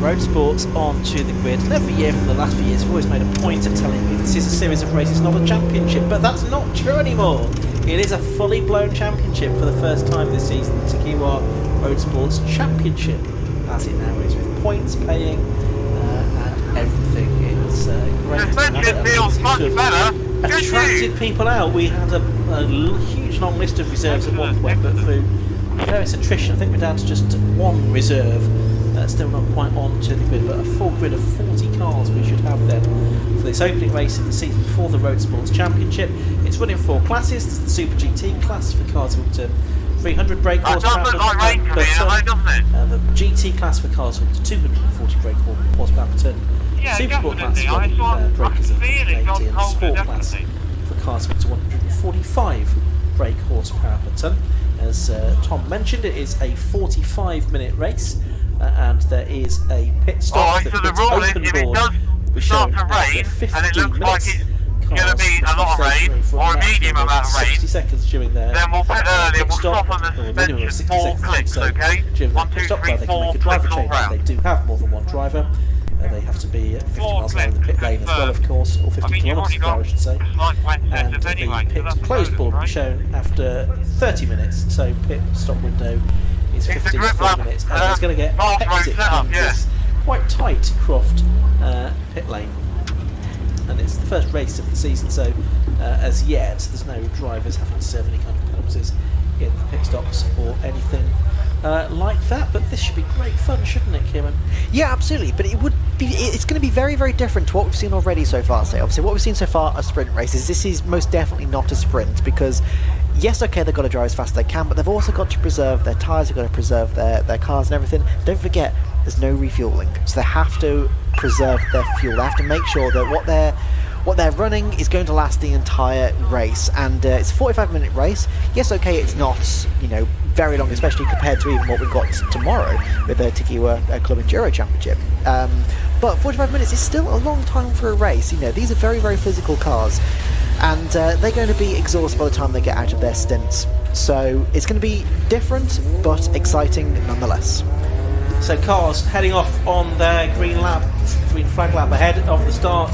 Roadsports onto the grid, and every year for the last few years we've always made a point of telling you this is a series of races, not a championship, but that's not true anymore. It is a fully blown championship for the first time this season, the Tekiwa Roadsports Championship, as it now is, with points paying and everything. It's great to have it. Feels much better. Attracted people out. We had a huge long list of reserves at one point, but through various attrition, I think we're down to just one reserve. Still not quite on to the grid, but a full grid of 40 cars we should have then for this opening race of the season for the Roadsports Championship. It's running 4 classes. There's the Super GT class for cars up to 300 brake horsepower per ton. The GT class for cars up to 240 brake horsepower per ton. Super Sport class for breakers of 180, and the Sport class for cars up to 145 brake horsepower per ton. As Tom mentioned, it is a 45-minute race. And there is a pit stop. So the rule is, if it does start to rain, and it looks like it's going to be a lot of rain, or a medium amount of rain, 60 seconds during their then we'll pit early and we'll stop on the suspension 4 clicks, okay? 1, 2, 3, 4 clicks all round. They do have more than one driver. They have to be 50 miles an hour in the pit lane as well, of course, or 50 kilometres per hour, I should say. And the pit close board will be shown after 30 minutes, so pit stop window is 15 to 30 minutes, and it's going to get hectic in this quite tight Croft pit lane. And it's the first race of the season, so as yet there's no drivers having to serve any kind of penalties in the pit stops or anything like that. But this should be great fun, shouldn't it, Kieran? Yeah, absolutely. But it's going to be very, very different to what we've seen already so far. So obviously what we've seen so far are sprint races. This is most definitely not a sprint, because yes, okay, they've got to drive as fast as they can, but they've also got to preserve their tyres, they've got to preserve their cars and everything. Don't forget, there's no refuelling, so they have to preserve their fuel. They have to make sure that what they're running is going to last the entire race. And it's a 45-minute race. Yes, okay, it's not, very long, especially compared to even what we've got tomorrow with the Tekiwa Club Enduro Championship. But 45 minutes is still a long time for a race. These are very, very physical cars, and they're going to be exhausted by the time they get out of their stints. So it's going to be different, but exciting nonetheless. So cars heading off on their green flag lap ahead of the start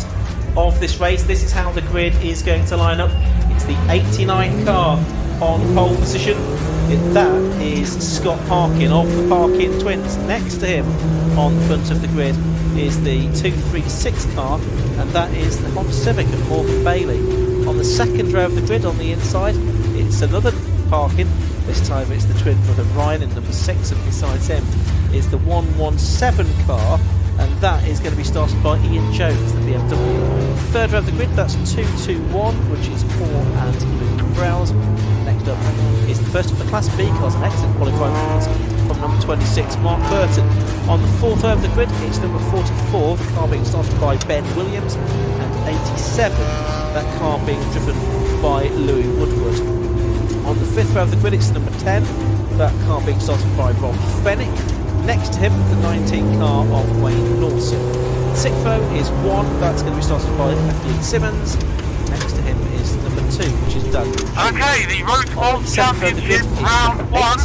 of this race. This is how the grid is going to line up. It's the 89 car on pole position. That is Scott Parkin of the Parkin twins. Next to him on the front of the grid is the 236 car, and that is the Honda Civic of Morgan Bailey. On the second row of the grid on the inside, it's another Parkin. This time it's the twin brother Ryan in number 6, and besides him is the 117 car, and that is going to be started by Ian Jones, the BMW. Third row of the grid, that's 221, which is Paul and Luke Browse. Next up is the first of the Class B cars, an excellent qualifying performance from number 26, Mark Burton. On the fourth row of the grid, it's number 44, the car being started by Ben Williams, and 87, that car being driven by Louis Woodward. On the fifth row of the grid, it's number 10, that car being started by Rob Fennick. Next to him, the 19 car of Wayne Lawson. Sixth row is 1, that's going to be started by F.D. Simmons. Next to him is number 2, which is Doug. Okay, the Roadsports Championship round 1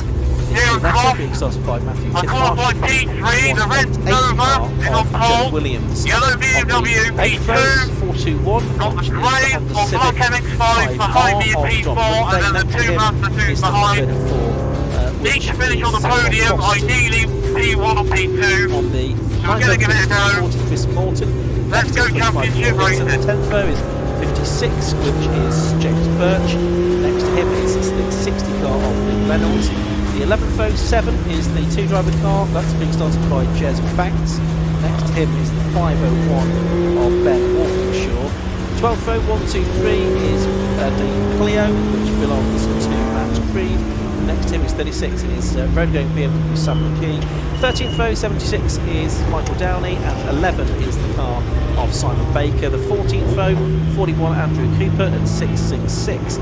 here at Croft. Being started by Matthew I call by P3, the red Nova is on pole. Williams. Yellow BMW P2. 421. Got the grey or black MX-5 behind me at P4, and then the 2 Mazda 2s behind. Each finish on the podium, ideally P1 or P2. On the we're going to give it a go. Chris Morton. Let's go championship racing. The 10th row is 56, which is James Birch. Next to him is the 60 car of Lee Reynolds. The 11th row 7 is the 2-driver car, that's being started by Jez Banks. Next to him is the 501 of Ben Walkinshaw. 12th row 1, 2, 3 is the Clio, which belongs to Matt Creed. Next to him is 36, it is road going BMW Sam McKee. 13th row 76 is Michael Downey, and 11 is the car of Simon Baker. The 14th row 41 Andrew Cooper, and 666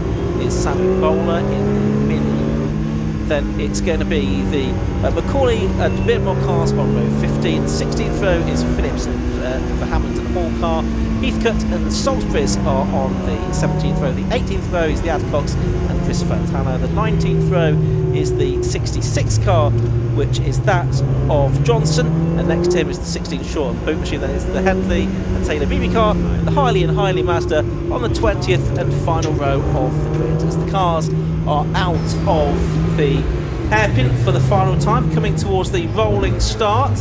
is Sammy Bowler in the Mini. Then it's going to be the Macaulay, a bit more cars on row 15. 16th row is Phillips the Hamilton Hall car. Heathcote and Salisbury's are on the 17th row. The 18th row is the Adcocks and Chris Fontana. The 19th row is the 66 car, which is that of Johnson, and next to him is the 16 Short and Boot Machine. That is the Headley and Taylor BB car, and the Harley and Harley Mazda on the 20th and final row of the grid, as the cars are out of the hairpin for the final time, coming towards the rolling start.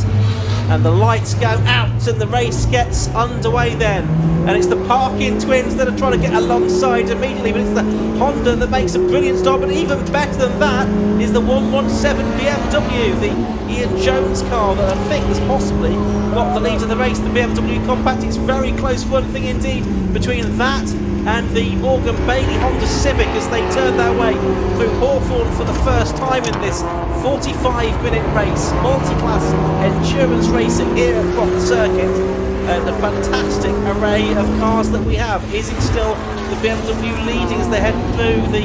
And the lights go out and the race gets underway then. And it's the Parkin twins that are trying to get alongside immediately, but it's the Honda that makes a brilliant start. But even better than that is the 117 BMW, the Ian Jones car that I think has possibly got the lead of the race. The BMW Compact, it's very close one thing indeed between that and the Morgan Bailey Honda Civic as they turn their way through Hawthorne for the first time in this 45-minute race. Multi-class endurance racing here at Croft Circuit. And a fantastic array of cars that we have. Is it still the BMW leading as they head through the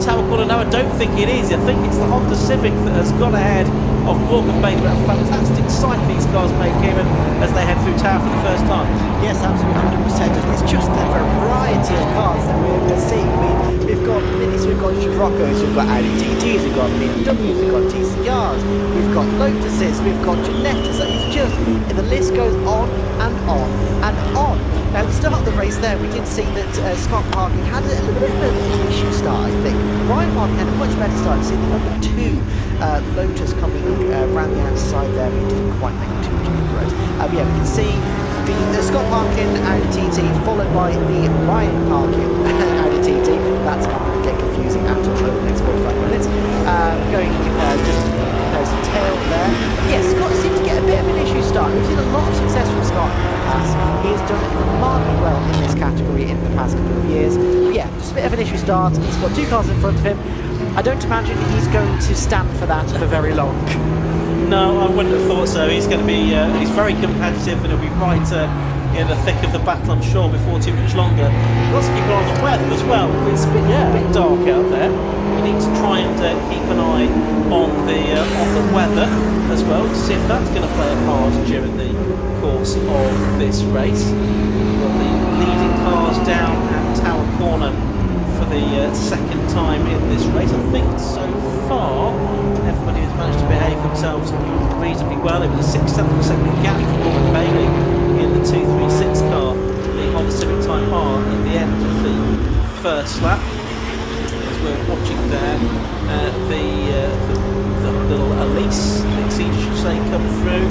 Tower Corner? No, I don't think it is. I think it's the Honda Civic that has got ahead of Morgan Bailey. But a fantastic sight these cars make, Kieran, as they head through Tower for the first time. Yes, absolutely, 100%. It's just the variety of cars that we're seeing. I mean, we've got Minis, we've got Scirocco's, we've got Audi TTs, we've got BMWs, we've got TCRs, we've got Lotuses, we've got Ginettas. It's just, and the list goes on and on and on. Now, at the start of the race there, we did see that Scott Parkin had a little bit of an issue start, I think. Ryan Parkin had a much better start. You see the number 2 Lotus coming around the outside there, but he didn't quite make too much of a race. Yeah, we can see the Scott Parkin Audi TT followed by the Ryan Parkin Audi TT. That's not going to get confusing at all over the next 45 minutes. Going just nose and tail there. Yes, Scott seemed to get a bit of an issue start. We've seen a lot of success from Scott in the past. He has done remarkably well in this category in the past couple of years. But yeah, just a bit of an issue start. He's got 2 cars in front of him. I don't imagine he's going to stand for that for very long. No, I wouldn't have thought so. He's going to be, he's very competitive, and he'll be right in the thick of the battle, I'm sure, before too much longer. Let's keep an eye on the weather as well. It's a bit dark out there. We need to try and keep an eye on the weather as well, to see if that's going to play a part during the course of this race. We've got the leading cars down at Tower Corner for the second time in this race. I think so far everybody has managed to behave themselves reasonably well. It was a 6/7 second gap for Morgan Bailey in the 236 car, the Honda Civic Type R at the end of the first lap. As we're watching there, the little Elise, I should say, come through.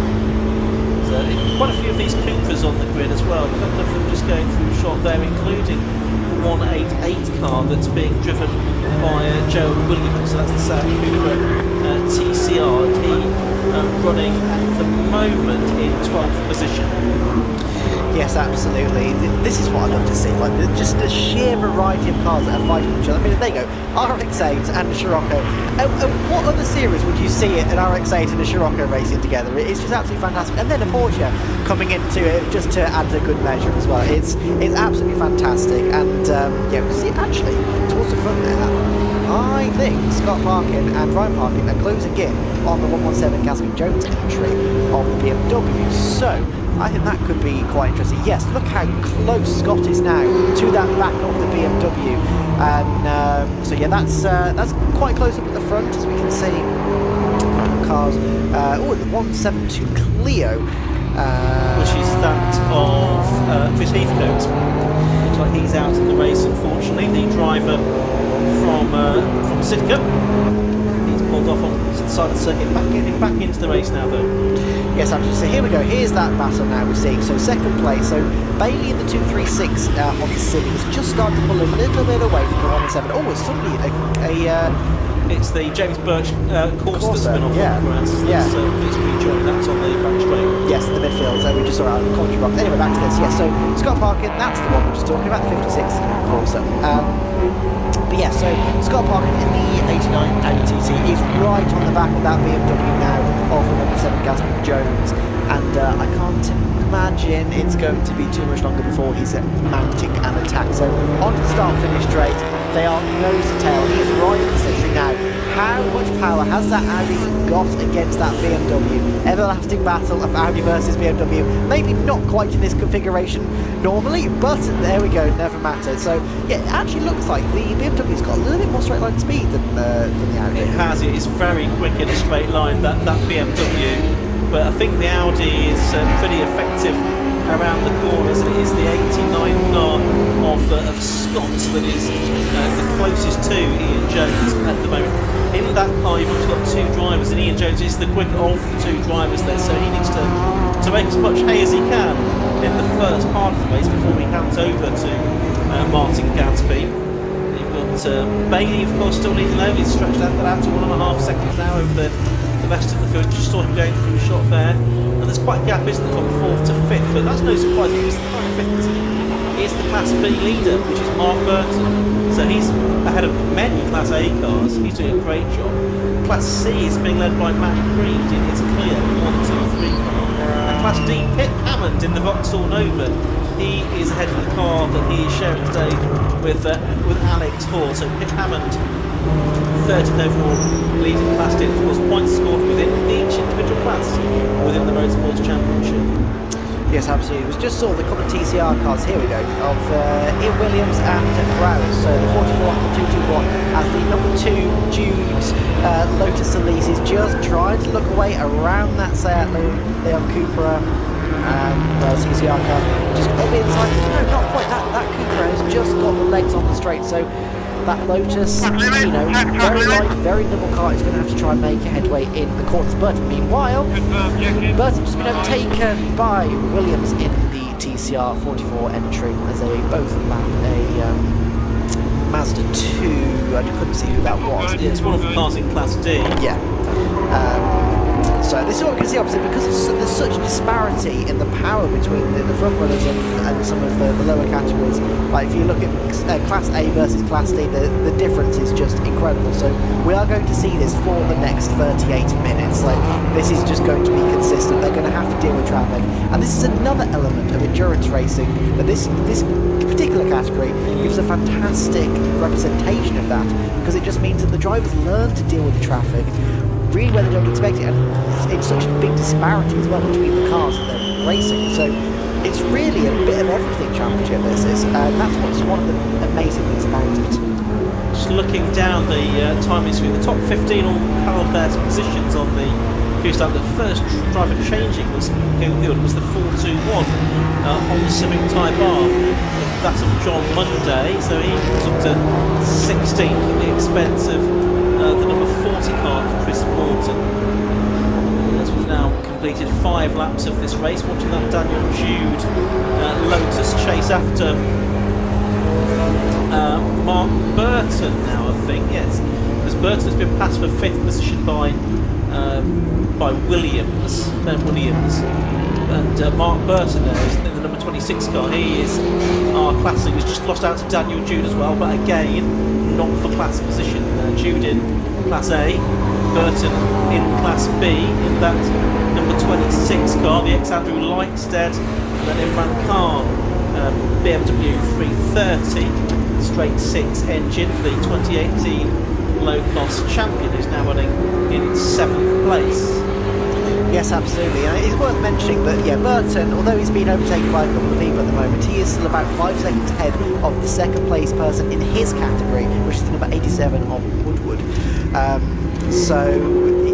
So quite a few of these Coopers on the grid as well. A couple of them just going through shot there, including 188 car that's being driven by Joe Williams, so that's the South Cooper TCR. He running at the moment in 12th position. Yes, absolutely. This is what I love to see, like just the sheer variety of cars that are fighting each other. I mean, there you go, RX-8 and a Scirocco. What other series would you see an RX-8 and a Scirocco racing together? It's just absolutely fantastic. And then a Porsche coming into it just to add to good measure as well. It's absolutely fantastic. And yeah, we see actually towards the front there, I think Scott Parkin and Ryan Parkin are closing in on the 117 Caspian Jones entry of the BMW. So I think that could be quite interesting. Yes, look how close Scott is now to that back of the BMW. And so yeah, that's quite close up at the front, as we can see. Cars. Oh, the 172 Clio. Which is that of Chris Heathcote. Looks like he's out of the race, unfortunately. The driver from Sidcup. He's pulled off on the side of the circuit, getting back into the race now, though. Yes, absolutely. So here we go. Here's that battle now we're seeing. So second place. So Bailey in the 236 on the Civic has just started to pull a little bit away from the 117. Oh, it's suddenly it's the James Birch course that's been off yeah. on the grass. Yeah. It's rejoined. That's on the back straight. Yes, in the midfield. So we just saw out of the commentary box. Anyway, back to this. Yes, so Scott Parkin, that's the one we're just talking about, the 56 Corsa. But yeah, so Scott Parkin in the 89 Audi TT is right on the back of that BMW now of the 117 Caspian Jones. And I can't imagine it's going to be too much longer before he's mounting an attack. So on to the start-finish straight, they are nose to tail. He is right in the century now. how much power has that Audi got against that BMW? Everlasting battle of Audi versus BMW. Maybe not quite in this configuration normally, but there we go, never mattered. So yeah, it actually looks like the BMW's got a little bit more straight line speed than the Audi. It has, it is very quick in a straight line, that BMW, but I think the Audi is pretty effective around the corners, and it is the 89 car of Scott that is the closest to Ian Jones at the moment. In that car you've also got two drivers, and Ian Jones is the quicker of the two drivers there, so he needs to make as much hay as he can in the first part of the race before he hands over to Martin Gadsby. You've got Bailey, of course, still leading over. He's stretched that out to 1.5 seconds now over the rest of the field. Just saw him going through a shot there. And there's quite a gap, isn't there, from 4th to 5th, but that's no surprise because the current 5th is the Class B leader, which is Mark Burton. So he's ahead of many Class A cars. He's doing a great job. Class C is being led by Matt Creed in his clear 1, 2, 3 car. And Class D, Pip Hammond in the Vauxhall Nova. He is ahead of the car that he is sharing today with Alex Hall. So Pip Hammond, 30th overall, leading Class D. Of course, points scored within each individual class within the Roadsports Championship. Yes, absolutely. We just saw the couple of TCR cars, here we go, of Ian Williams and Browse. So the 44 and the 221 as the number 2 Jude's Lotus Elise is just trying to look away around that Seat Leon Cupra and TCR car. Just a bit inside, no, not quite, that Cupra has just got the legs on the straight, so that Lotus, you know, very light, very nimble car is going to have to try and make a headway in the corners. But meanwhile, Burton's just been overtaken by Williams in the TCR 44 entry as they both lap a Mazda 2. I couldn't see who that was. Yeah, it's one of the cars in Class D. Yeah. So this is what we can see, obviously, because there's such disparity in the power between the front runners and some of the lower categories. Like if you look at Class A versus Class D, the difference is just incredible. So we are going to see this for the next 38 minutes. Like this is just going to be consistent. They're going to have to deal with traffic, and this is another element of endurance racing. That this particular category gives a fantastic representation of that, because it just means that the drivers learn to deal with the traffic really where they don't expect it, and it's such a big disparity as well between the cars that they're racing. So it's really a bit of everything championship this is, and that's what's one of the amazing things about it. Just looking down the timing screen, the top 15 all held their positions on the Q-Start. The first driver changing was the 421 Honda Civic Type R. That's of John Monday, so he was up to 16th at the expense of the number 40 car of Chris Morton. As we've now completed 5 laps of this race, watching that Daniel Jude Lotus chase after Mark Burton now, I think, yes, because Burton has been passed for 5th position by Williams, Ben Williams, and Mark Burton there is in the number 26 car. He is our classic, he's just lost out to Daniel Jude as well, but again, not for class position. Jude in Class A, Burton in Class B, in that number 26 car, the ex-Andrew Lightstead, and then Imran Khan, BMW 330 straight 6 engine for the 2018 low-cost champion, who's now running in 7th place. Yes, absolutely. And it's worth mentioning that, yeah, Burton, although he's been overtaken by a couple of people at the moment, he is still about 5 seconds ahead of the 2nd place person in his category, which is the number 87 of Woodward. So,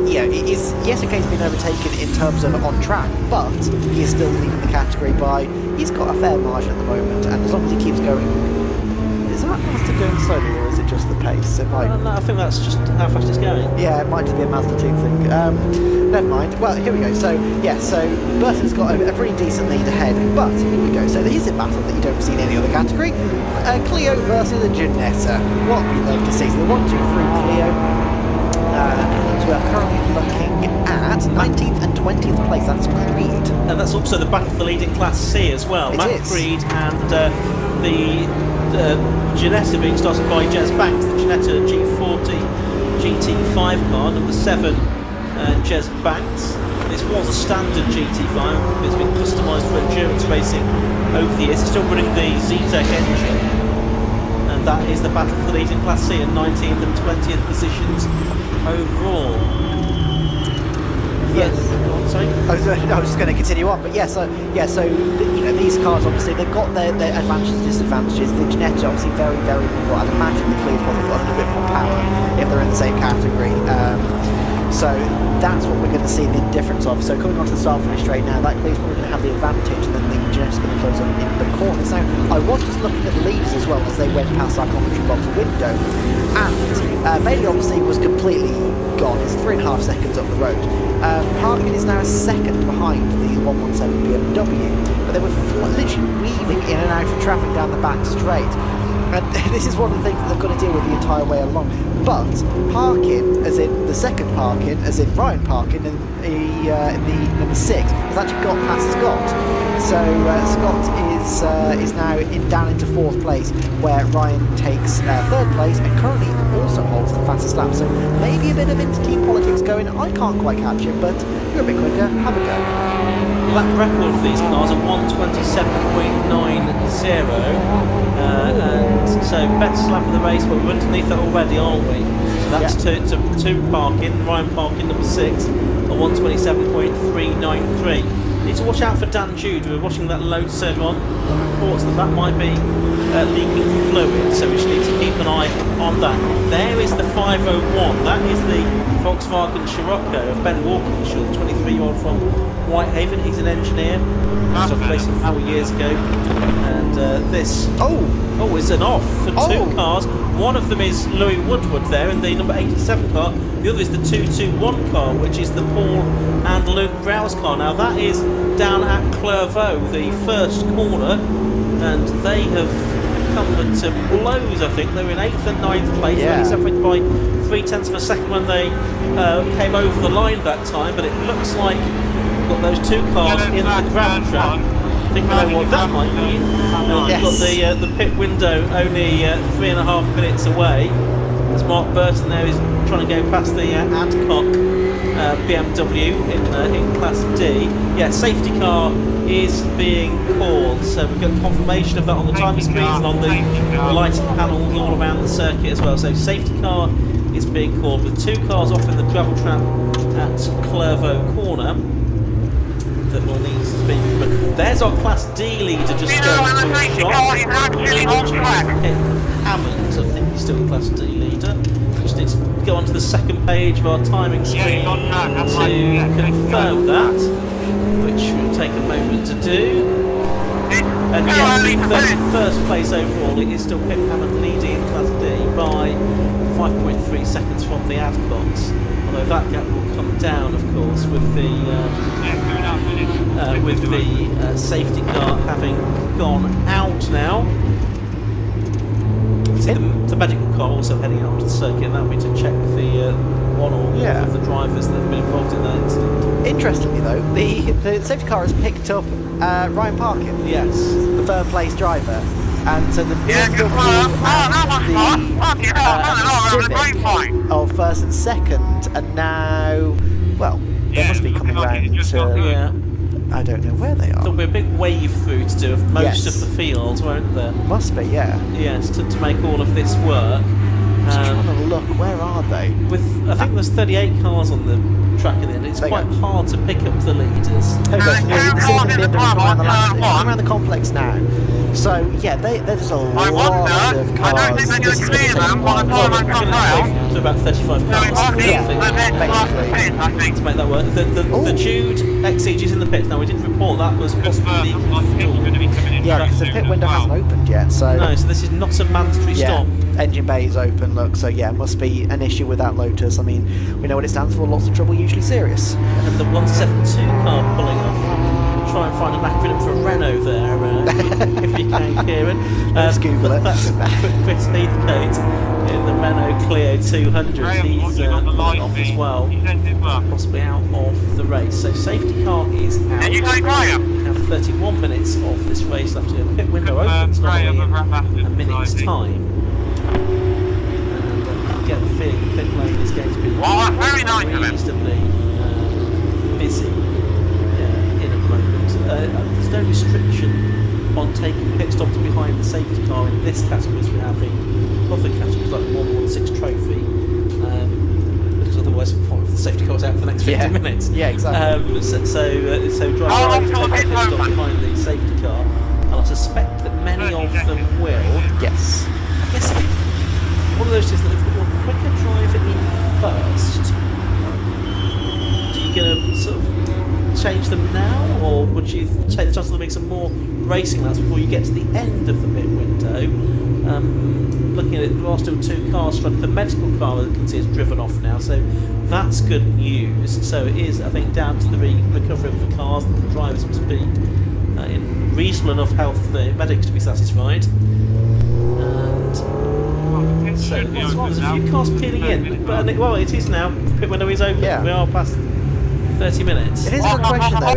yeah, it is, yes, okay, he's been overtaken in terms of on track, but he is still leading the category by, he's got a fair margin at the moment, and as long as he keeps going, is that Mazda going slowly, or is it just the pace? It might. I think that's just how fast it's going. Yeah, it might just be a Mazda 2 thing. Never mind. Well, here we go. So, yeah, so Burton's got a pretty decent lead ahead, but here we go. So there is a battle that you don't see in any other category. Clio versus the Ginetta. What we love to see. So the 1, 2, 3 Clio. So we are currently looking at 19th and 20th place. That's Creed. And that's also the battle for leading Class C as well. Matt Creed and the Ginetta being started by Jez Banks, the Ginetta G40 GT5 car, number 7, Jez Banks. This was a standard GT5, it's been customised for endurance racing over the years. It's still running the Z-Tech engine, and that is the battle for leading Class C at 19th and 20th positions. overall. Yes. Go on, sorry. I was just going to continue on, but so these cars obviously they've got their advantages and disadvantages. The genetics are obviously very, very nimble. I'd imagine the Clio's probably got a little bit more power if they're in the same category. So that's what we're going to see the difference of. So coming onto the start finish straight now, that Clio's probably going to have the advantage, and then the genetics going to close up in the corners. Now I was just looking at the leaders as well as they went past our commentary box window, and Bailey obviously was completely gone. It's 3.5 seconds up the road. Parkin is now a second behind the 117 BMW, but they were literally weaving in and out of traffic down the back straight. And this is one of the things that they've got to deal with the entire way along. But Parkin, as in the second Parkin, as in Ryan Parkin, in the number 6, has actually got past Scott. So Scott is now down into 4th place, where Ryan takes 3rd place and currently also holds the fastest lap. So maybe a bit of inter-team politics going. I can't quite catch it, but you're a bit quicker. Have a go. Lap record for these cars are 1:27.90. And so best lap of the race, but we're underneath that already, aren't we? So that's two Parkin, Ryan Parkin number 6 at 1:27.393. Need to watch out for Dan Jude. We were watching that Lotus earlier on. Reports that might be leaking fluid, so we should need to keep an eye on that. There is the 501. That is the Volkswagen Scirocco of Ben Walkinshaw, the 23-year-old from Whitehaven. He's an engineer. Started racing 4 years ago, and this is an off for 2 cars. One of them is Louis Woodward there in the number 87 car. The other is the 221 car, which is the Paul and Luke Browse car. Now that is down at Clairvaux, the first corner, and they have come to blows. I think they were in 8th and 9th place, only separated by 0.3 of a second when they came over the line that time. But it looks like we've got those 2 cars in the gravel trap. I think we know what that might mean. We've got the pit window only 3.5 minutes away, as Mark Burton there is trying to go past the Adcock BMW in Class D. Safety car is being called, so we've got confirmation of that on the timing screens and on the lighting panels all around the circuit as well. So safety car is being called with 2 cars off in the gravel trap at Clairvaux corner. That will need to speak, but there's our Class D leader just going for a shot. Hammond, I think he's still the Class D leader. Just need to go onto the second page of our timing screen to confirm that, which will take a moment to do. And yes, in first place overall, it is still Pip Hammond leading in Class D by 5.3 seconds from the Adcocks. Although that gap will come down, of course, with the safety car having gone out now. See the medical car also heading out to the circuit, and that will be to check the one or more of the drivers that have been involved in that incident. Interestingly, though, the safety car has picked up Ryan Parkin. Yes, the 3rd place driver. And so the BMW of 1st and 2nd, and now, they must be coming round to. I don't know where they are. There'll be a big wave through to do of most of the fields, won't there? Must be, Yes, to make all of this work. Just trying to look, where are they? I think there's 38 cars on the track at the end. It's quite hard to pick up the leaders. Around the complex now. So there's a lot of cars. I don't think they're going to clear them by the time I come round. To about 35 cars. Basically. To make that work. The Jude XCG is in the pits. Now we did report that was possibly because the pit window hasn't opened yet. So this is not a mandatory stop. Engine bay is open, look, so it must be an issue with that Lotus. I mean, we know what it stands for, lots of trouble, usually serious. And the 172 car pulling off. Try and find an acronym for Renault there, if you can, Kieran. Let's Google it. That's Chris Heathcote in the Renault Clio 200. He's pulling off as well, possibly out of the race. So safety car is out. And you take Graham. We have 31 minutes of this race left to go. The pit window opens normally in a minute's time. Get the feeling the pit lane is going to be reasonably busy in a moment. There's no restriction on taking pit stops behind the safety car in this category as we have in other categories like the 116 Trophy, because 50 minutes. Yeah, exactly. So drivers take a pit stop behind the safety car, and I suspect that many of them will. Yes. I guess one of those is that if they want quicker driver in first, are you going to sort of change them now, or would you take the chance of making some more racing laps before you get to the end of the pit window? Looking at it, there are still 2 cars struck. The medical car, I can see, is driven off now, so that's good news. So it is, I think, down to the recovery of the cars that the drivers must be in reasonable enough health for the medics to be satisfied. And so there's a few cars peeling in, but well, it is now. The pit window is open. Yeah. We are past 30 minutes. It is a good question though.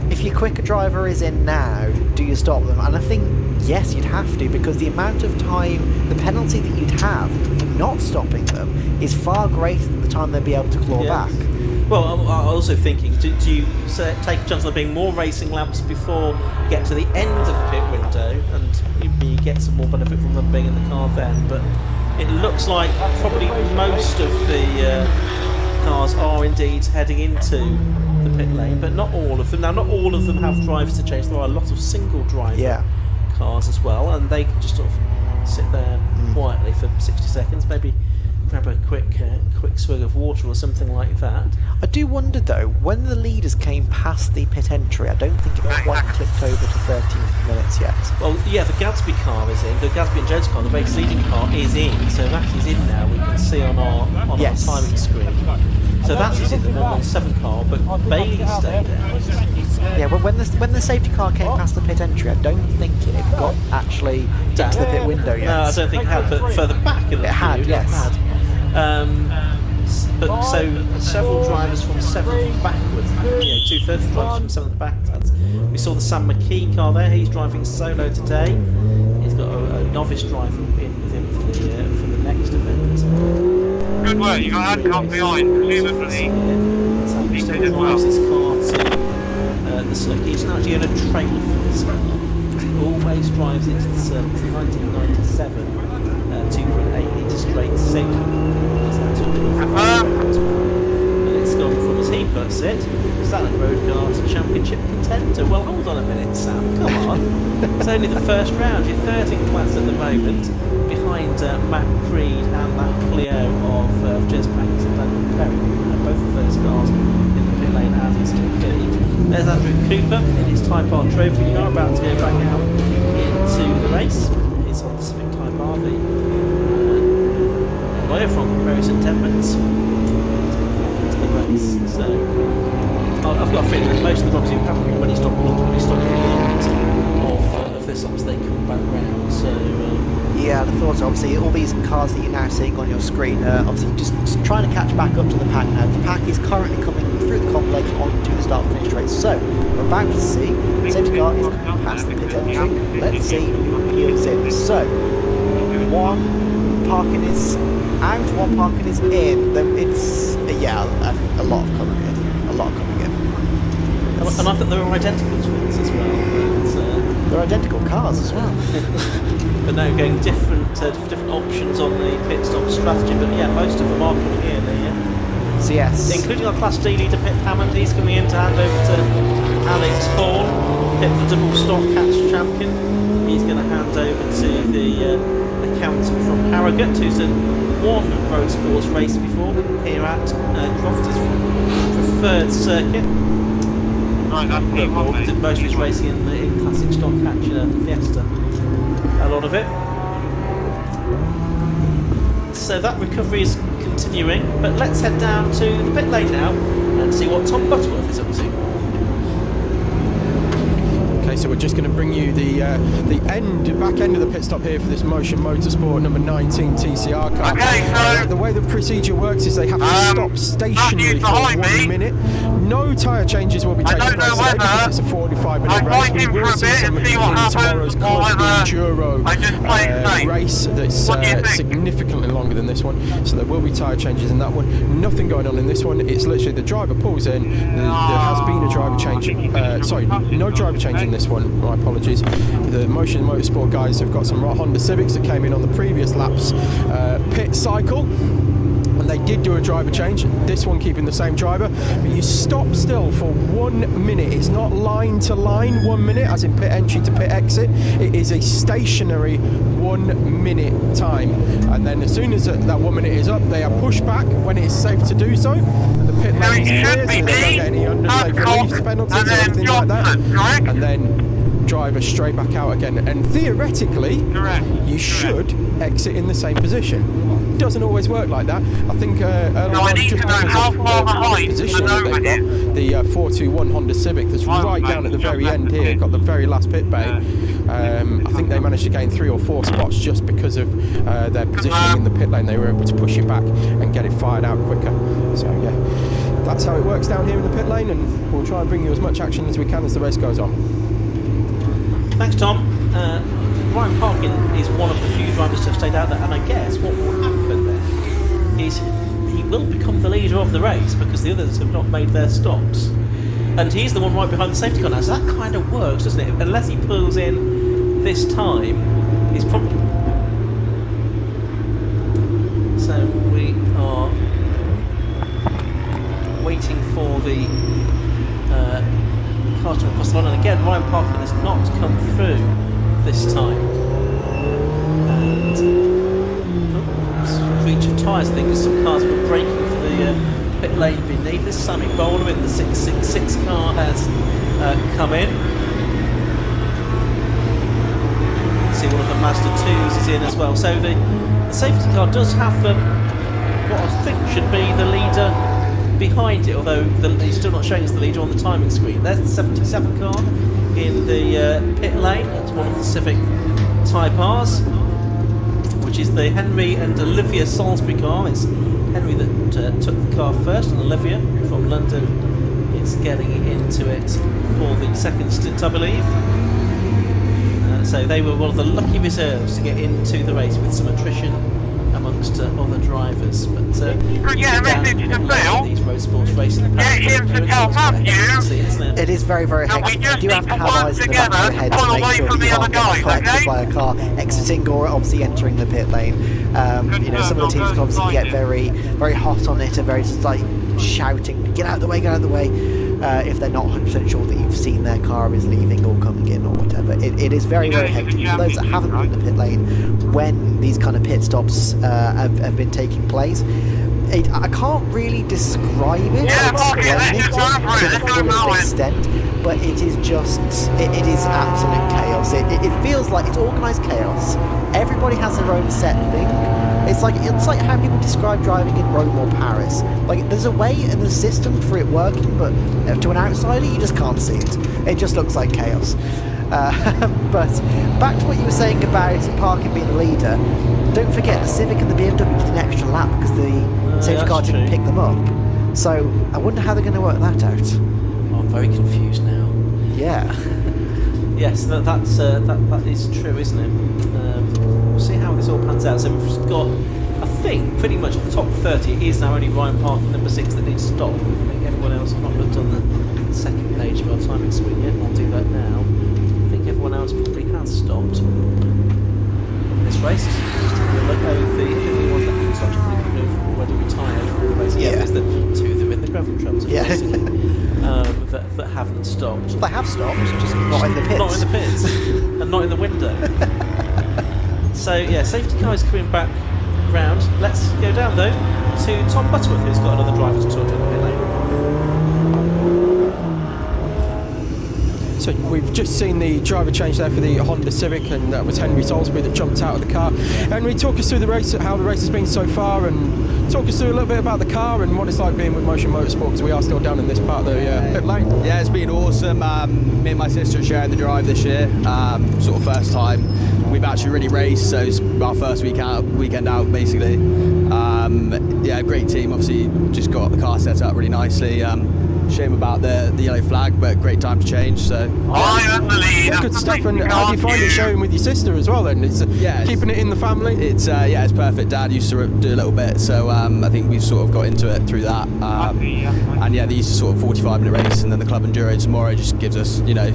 If your quicker driver is in now, do you stop them? And I think yes, you'd have to, because the amount of time, the penalty that you'd have for not stopping them is far greater than the time they'd be able to claw back. Well, I'm also thinking, do you take a chance of there being more racing laps before you get to the end of the pit window, and you get some more benefit from them being in the car then? But it looks like probably most of the cars are indeed heading into the pit lane, but not all of them. Now, not all of them have drivers to change. There are a lot of single driver cars as well, and they can just sort of sit there quietly for 60 seconds, maybe grab a quick swig of water or something like that. I do wonder though, when the leaders came past the pit entry, I don't think it quite clicked over to 30 minutes yet. Well, yeah, the Gadsby car is in, the Gadsby and Jones car, the race leading car is in, so that is in now, we can see on our timing screen. So that is in the 117 car, but Bailey stayed there. Yeah, well, when the safety car came past the pit entry, I don't think it had got actually into the pit window yet. No, I don't think it had, but further back it had, yes. It had. But so several drivers from 7th backwards, 2/3 of drivers from 7th backwards. We saw the Sam McKee car there. He's driving solo today. He's got a novice driver in with him for the next event. Good work, you got handcuffs behind, presumably. He still drives his car to the circuit. He's actually in a trailer for this car. He always drives it to the circuit. Since 1997, 2.8 litre straight sink. And it's gone from, as he puts it, Salad Road Cars Championship contender. Well, hold on a minute, Sam. Come on. It's only the first round. You're third in class at the moment, behind Matt Creed and that Clio of Jez Pankers and Daniel Perry. Both of those cars in the pit lane as is Creed. There's Andrew Cooper in his Type R trophy car, about to go back out into the race. He's on the Civic Type R, the lawyer from Bury St Edmunds into the race. So I've got a feeling that most of the drivers who haven't been when he stopped of this obviously they come back round. So yeah, the thoughts obviously all these cars that you're now seeing on your screen are obviously just trying to catch back up to the pack now. The pack is currently coming through the complex onto the start finish race. So we're about to see the safety car is coming past the pit entry. Let's see who peels in. So one parking is out, one parking is in. It's a lot of coming in. And I think there are identical twins as well. They're identical cars as well. But no, going different options on the pit stop strategy. But yeah, most of them are coming in there. So yes, including our Class D leader Pip Hammond. He's coming in to hand over to Alex Hall, Pip the double stock catch champion. He's going to hand over to the accountant from Harrogate, who's won road sports race before here at Croft, his preferred circuit. Did most of his racing in classic stock catch Fiesta, a lot of it. So that recovery is continuing, but let's head down to the pit lane now and see what Tom Butterworth is up to. Okay, so we're just going to bring you the back end of the pit stop here for this Motion Motorsport number 19 TCR car. Okay, so the way the procedure works is they have to stop stationary for 1 minute. No tyre changes will be taking place today because it's a 45-minute race. We will see some in tomorrow's Club Enduro race that's significantly longer than this one. So there will be tyre changes in that one. Nothing going on in this one. It's literally the driver pulls in. There has been a driver change. No driver change in this one. My apologies. The Motion Motorsport guys have got some Honda Civics that came in on the previous lap's pit cycle. And and they did do a driver change, this one keeping the same driver, but you stop still for 1 minute. It's not line to line 1 minute, as in pit entry to pit exit. It is a stationary 1 minute time, and then as soon as that 1 minute is up, they are pushed back when it is safe to do so, and the pit lane is clear, so they don't get any unsafe release penalties or anything like that, and then driver straight back out again, and theoretically you should exit in the same position. It doesn't always work like that. I think I need to know how far behind position that they've got, the 421 Honda Civic that's right down at the very end here, got the very last pit bay. I think they managed to gain 3 or 4 spots just because of their positioning in the pit lane. They were able to push it back and get it fired out quicker. So yeah, that's how it works down here in the pit lane, and we'll try and bring you as much action as we can as the race goes on. Thanks, Tom. Ryan Parkin is one of the few drivers to have stayed out there, and I guess what will happen then is he will become the leader of the race because the others have not made their stops. And he's the one right behind the safety car now, so that kind of works, doesn't it? Unless he pulls in this time, he's probably... So we are waiting for the car to cross the line, and again Ryan Parkin has not come through this time. And reach of tyres, I think, as some cars were braking for the pit lane beneath. This Sammy Bowler in the 666 car has come in. See, one of the Mazda 2s is in as well. So the safety car does have what I think should be the leader behind it, although he's still not showing us the leader on the timing screen. There's the 77 car in the pit lane. That's one of the Civic Type R's, which is the Henry and Olivia Salisbury car. It's Henry that took the car first, and Olivia from London is getting into it for the second stint, I believe. So they were one of the lucky reserves to get into the race with some attrition amongst other drivers. But get a message to Phil. These Roadsports racing, Get him to tell Matthew. It is very, very hectic. You do have to have eyes in the back of your head to pull make away sure from that you the aren't other getting guys, collected okay? by a car exiting or obviously entering the pit lane. You know, some of the teams can obviously get very, very hot on it and very just like shouting, "Get out of the way! Get out of the way!" If they're not 100% sure that you've seen their car is leaving or coming in or whatever. It is very, very hectic. For those that haven't been in the pit lane when these kind of pit stops have been taking place, I can't really describe it or explain it to the fullest extent, but it is just, it is absolute chaos. It feels like it's organised chaos. Everybody has their own set thing. It's like how people describe driving in Rome or Paris. Like, there's a way and a system for it working, but to an outsider, you just can't see it. It just looks like chaos. But back to what you were saying about Parkin being the leader, don't forget the Civic and the BMW did an extra lap because the safety car didn't pick them up. So I wonder how they're going to work that out. Oh, I'm very confused now. Yeah. Yes, that is true, isn't it? We'll see how this all pans out. So we've got, I think, pretty much the top 30. It is now only Ryan Parkin, number 6, that needs to stop. I think everyone else, I've not looked on the second page of our timing screen yet. I'll do that now. I think everyone else probably has stopped this race. Just have a look over the ones that haven't stopped. I think people have already retired from the race. Yeah, there's the 2 that are in the gravel trails. That haven't stopped. They have stopped, just not in the pits. Not in the pits, and not in the window. So yeah, safety car is coming back round. Let's go down though to Tom Butterworth, who's got another driver to talk to in the pit lane. So we've just seen the driver change there for the Honda Civic, and that was Henry Salisbury that jumped out of the car. Henry, talk us through the race, how the race has been so far, and talk us through a little bit about the car and what it's like being with Motion Motorsport, because we are still down in this part of the pit lane. Yeah, it's been awesome. Me and my sister are sharing the drive this year, sort of first time we've actually really raced, so it's our first weekend out basically. Yeah, great team, obviously just got the car set up really nicely. Shame about the yellow flag, but great time to change. So I am the lead. Good stuff. And how do you find it showing with your sister as well? Then it's keeping it in the family. It's it's perfect. Dad used to do a little bit, so I think we've sort of got into it through that. And yeah, these are sort of 45-minute race, and then the club enduro tomorrow just gives us, you know,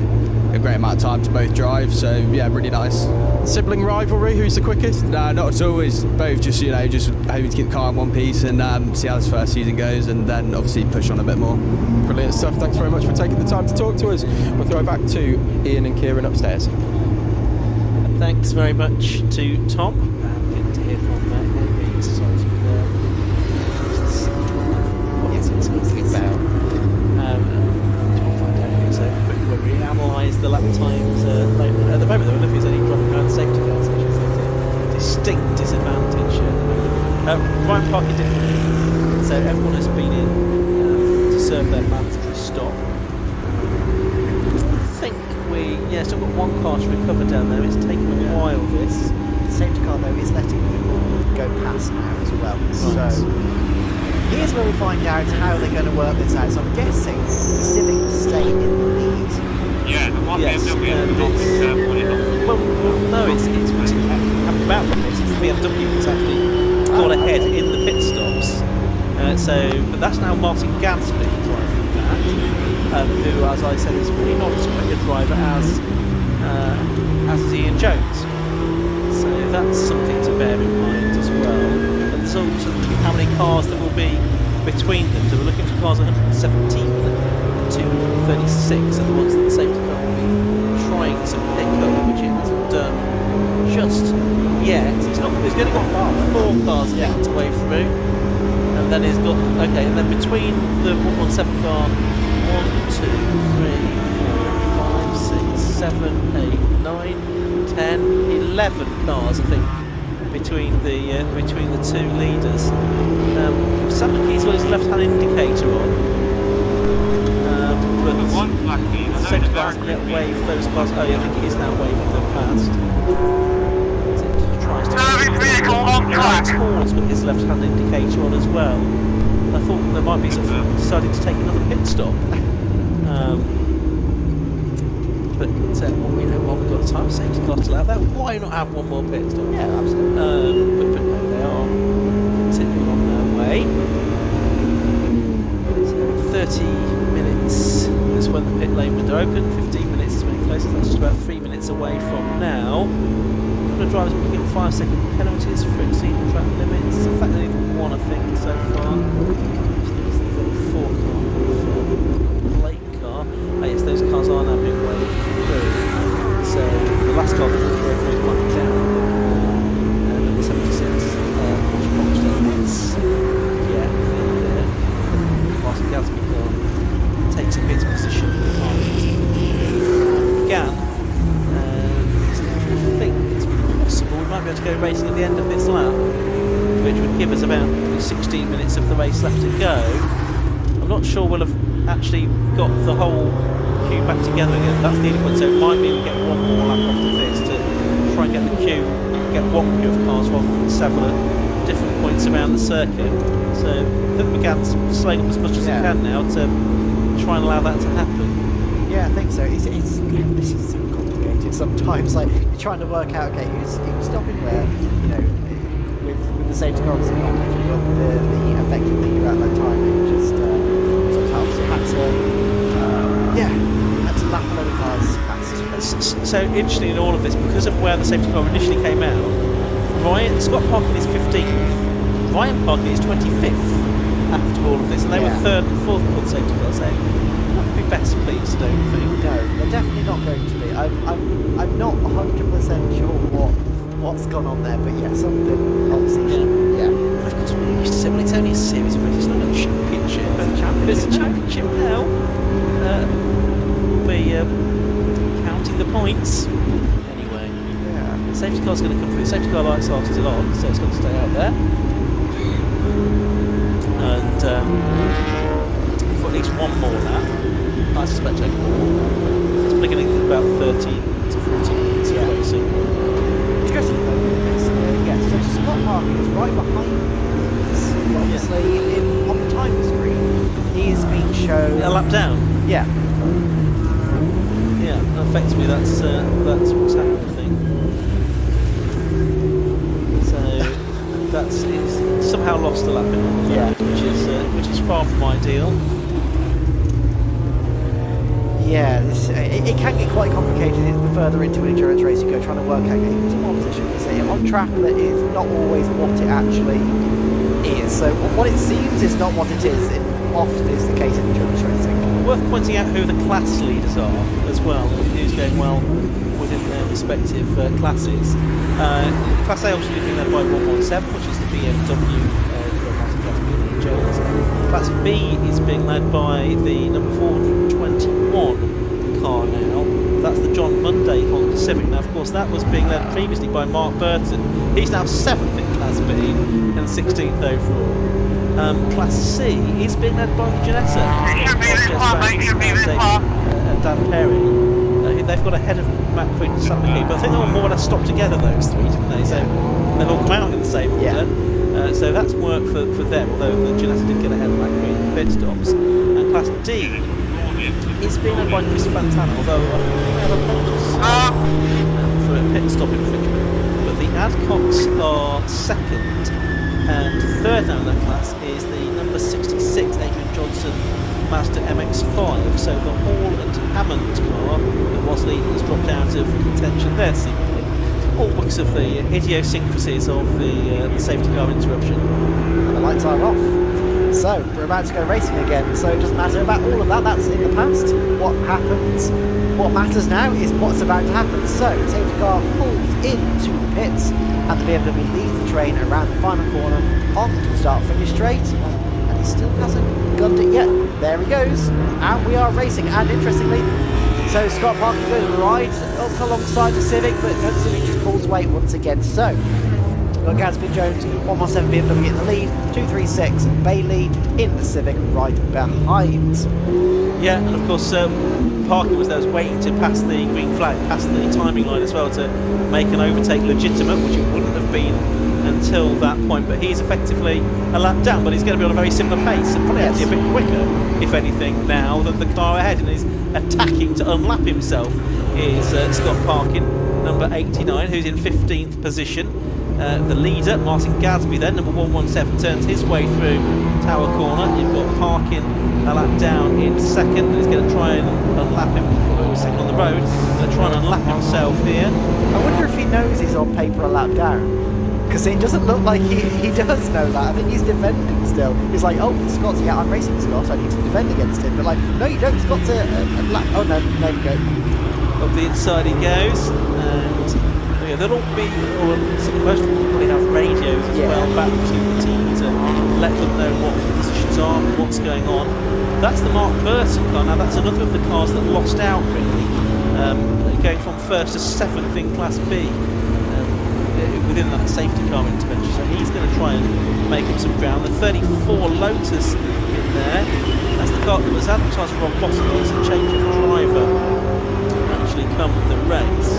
a great amount of time to both drive. So yeah, really nice. Sibling rivalry, who's the quickest? No, not at all. It's both just, you know, just hoping to keep the car in one piece and see how this first season goes, and then obviously push on a bit more. Brilliant stuff. Thanks very much for taking the time to talk to us. We'll throw it back to Ian and Kieran upstairs. Thanks very much to Tom. Good to hear from Henry. What's it about? We'll find out here. So quickly, when we analyse the lap times, at the moment though, Olympia's only dropping around the safety cars, which is a distinct disadvantage. Ryan Parker differently. So everyone has been in to serve their mandatory stop. I think still got one car to recover down there. It's taken a while, this. The safety car, though, is letting people go past now as well. Right. So here's where we'll find out how they're going to work this out. So I'm guessing Civic will stay in the lead. Yeah, the one Yes, BMW is well, no, it's having about this. It's the BMW that's actually gone ahead in the pit stops. But that's now Martin Gansby driving that, who, as I said, is really not as quick a driver as is Ian Jones. So that's something to bear in mind as well. And there's also how many cars there will be between them. So we're looking for cars 117 and 236 are the ones that the safety car will be trying to pick up, which it hasn't done just yet. It's only got 4 cars yet to wave through. And then he's got, and then between the 117 car, 1, 2, 3, 4, 5, 6, 7, 8, 9, 10, 11 cars, I think, between the two leaders. Sam McKee's got his left-hand indicator on, but the safety car hasn't yet waved those cars. Oh yeah, I think it is now waving them past. service vehicle on track. Tall's got his left-hand indicator on as well. I thought there might be deciding to take another pit stop. But while we've got a time safety car to allow that, why not have one more pit stop? Yeah, absolutely. But no, they are continuing on their way. So 30 minutes is when the pit lane window open, 15 minutes is when it closes. That's just about 3 minutes away from now. The drivers picking up 5-second penalties for exceeding track limits. In fact, they've even won, I think, so far. I think it's the 4 car for Blake car. Oh yes, those cars are now being waved through. So the last car that was waved through is Mike down. Number 76, which boxed up. The Martin Gansby car takes a pit position began. We might be able to go racing at the end of this lap, which would give us about 16 minutes of the race left to go. I'm not sure we'll have actually got the whole queue back together again. That's the only point, so it might mean we get one more lap after this to try and get the queue, get one queue of cars rather than several at different points around the circuit. So I think we can slowing up as much as we can now to try and allow that to happen. Yeah, I think so. This is so complicated sometimes. Like you're trying to work out, okay, who's stopping where, with the safety car obviously not matching up the effective leader at that time. It just sometimes you had to lap a load of cars past. So interesting in all of this, because of where the safety car initially came out, Scott Parkin is 15th, Ryan Parkin is 25th after all of this, and they were 3rd and 4th for the safety car. So be best pleased, don't think. No, they're definitely not going to be. I'm not 100% sure what's gone on there, but yeah, something obviously. Yeah. Of course, we used to say, well, it's only a series of races, not a championship. But it's a championship now. We'll be counting the points. Anyway, the safety car's going to come through. The safety car lights are still on, so it's got to stay out there. And for at least one more lap. I suspect it's probably going to get about 30 to 40 minutes of racing. Interesting though, so Scott Parkin is right behind us. Obviously, on the timer screen, he is being show a lap down. Yeah. Yeah, effectively that's what's happened, I think. So he's somehow lost a lap in which is far from ideal. Yeah, it can get quite complicated the further into an endurance race you go, trying to work out who's in what position. You see, on track that is not always what it actually is. So what it seems is not what it is. It often is the case in endurance racing. Worth pointing out who the class leaders are as well, who's going well within their respective classes. Class A obviously being led by 117, which is the BMW Jones. Class B is being led by the number 421 car now. That's the John Monday Honda Civic. Now, of course, that was being led previously by Mark Burton. He's now 7th in Class B and 16th overall. Class C is being led by Janetta. Dan Perry. They've got ahead of Matt Quinn and Sam McKee, but I think they were more or less stopped together, those three, didn't they? So they've all come out in the same order. So that's worked for them, although Janetta did get ahead of Matt Quinn in the pit stops. And Class D is being led by Chris Fantana, although I think they have apologies for a pit stop infringement. But the Adcocks are second, and third now in that class is the number 66 Adrian Johnson Mazda MX-5. So the Hall and Hammond car that was leading has dropped out of contention there, seemingly. All because of the idiosyncrasies of the safety car interruption. And the lights are off. So we're about to go racing again, so it doesn't matter about all of that, that's in the past. What happens, what matters now is what's about to happen. So safety car pulls into the pits and the BMW leads the train around the final corner onto the start-finish straight, and he still hasn't gunned it yet. There he goes, and we are racing. And interestingly, so Scott Parker goes right up alongside the Civic, but no, the Civic just pulls away once again. So got Gadsby Jones, 117 BMW in the lead, 236 Bailey in the Civic right behind. Yeah, and of course Parker was waiting to pass the green flag, past the timing line as well, to make an overtake legitimate, which it wouldn't have been until that point. But he's effectively a lap down, but he's going to be on a very similar pace, and probably actually a bit quicker, if anything, now than the car ahead, and is attacking to unlap himself is Scott Parkin, number 89, who's in 15th position. The leader, Martin Gadsby, then number 117, turns his way through Tower Corner. You've got Parkin a lap down in second, and he's going to try and unlap him. He was second on the road, going to try and unlap himself here. I wonder if he knows he's on paper a lap down, because it doesn't look like he does know that. I think he's defending still. He's like, oh, Scott's, yeah, I'm racing Scott, so I need to defend against him. But like, no, you don't. Scott's a lap. Oh no, there we go. Up the inside he goes, and there'll all be, or most of them probably have radios as well back to the team to let them know what the positions are, what's going on. That's the Mark Burton car. Now that's another of the cars that lost out really, going from first to 7th in Class B within that safety car intervention. So he's going to try and make up some ground. The 34 Lotus in there. That's the car that was advertised for Rob Boston. It's a change of driver actually come with the race,